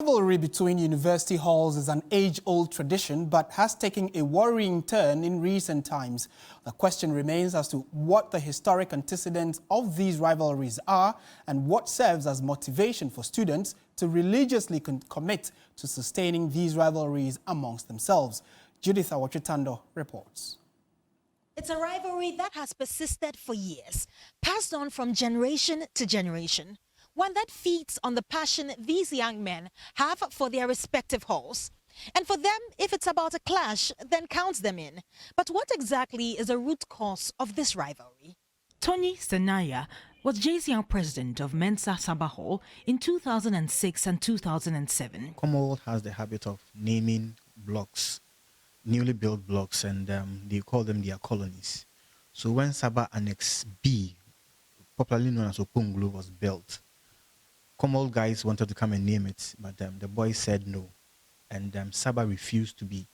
Rivalry between university halls is an age-old tradition but has taken a worrying turn in recent times. The question remains as to what the historic antecedents of these rivalries are and what serves as motivation for students to religiously commit to sustaining these rivalries amongst themselves. Judith Awachitando reports. It's a rivalry that has persisted for years, passed on from generation to generation. One that feeds on the passion these young men have for their respective halls. And for them, if it's about a clash, then counts them in. But what exactly is the root cause of this rivalry? Tony Senaya was JCR president of Mensa Sarbah Hall in 2006 and 2007. Commonwealth has the habit of naming blocks, newly built blocks, and they call them their colonies. So when Sarbah Annex B, popularly known as Opunglu, was built, Commonwealth guys wanted to come and name it, but the boys said no. And Sarbah refused to be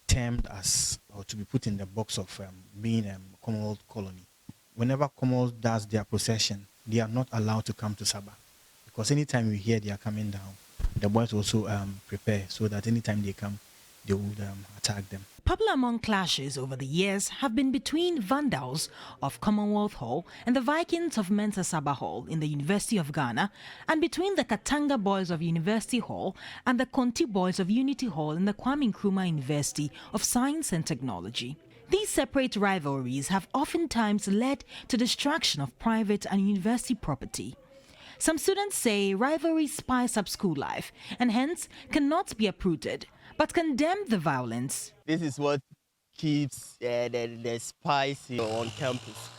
termed as, or to be put in the box of being a Commonwealth colony. Whenever Commonwealth does their procession, they are not allowed to come to Sarbah. Because anytime we hear they are coming down, the boys also prepare so that anytime they come, they would attack them. Popular among clashes over the years have been between Vandals of Commonwealth Hall and the Vikings of Mensa Sarbah Hall in the University of Ghana, and between the Katanga boys of University Hall and the Konti boys of Unity Hall in the Kwame Nkrumah University of Science and Technology. These separate rivalries have oftentimes led to destruction of private and university property. Some students say rivalries spice up school life and hence cannot be uprooted, but condemn the violence. This is what keeps the spice on campus.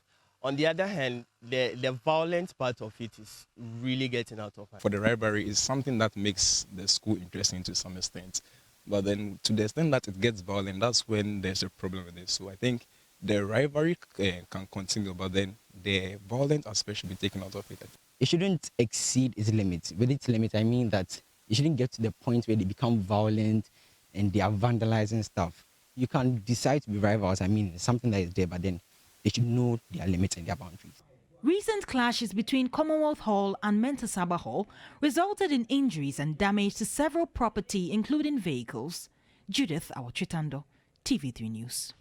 On the other hand, the violent part of it is really getting out of hand. For the rivalry is something that makes the school interesting to some extent. But then to the extent that it gets violent, that's when there's a problem with it. So I think the rivalry can continue, but then the violent aspect should be taken out of it. It shouldn't exceed its limits. With its limit, I mean that it shouldn't get to the point where they become violent and they are vandalizing stuff. You can decide to be rivals, I mean, something that is there, but then they should know their limits and their boundaries. Recent clashes between Commonwealth Hall and Mensa Sarbah Hall resulted in injuries and damage to several property, including vehicles. Judith Awachitando, TV3 News.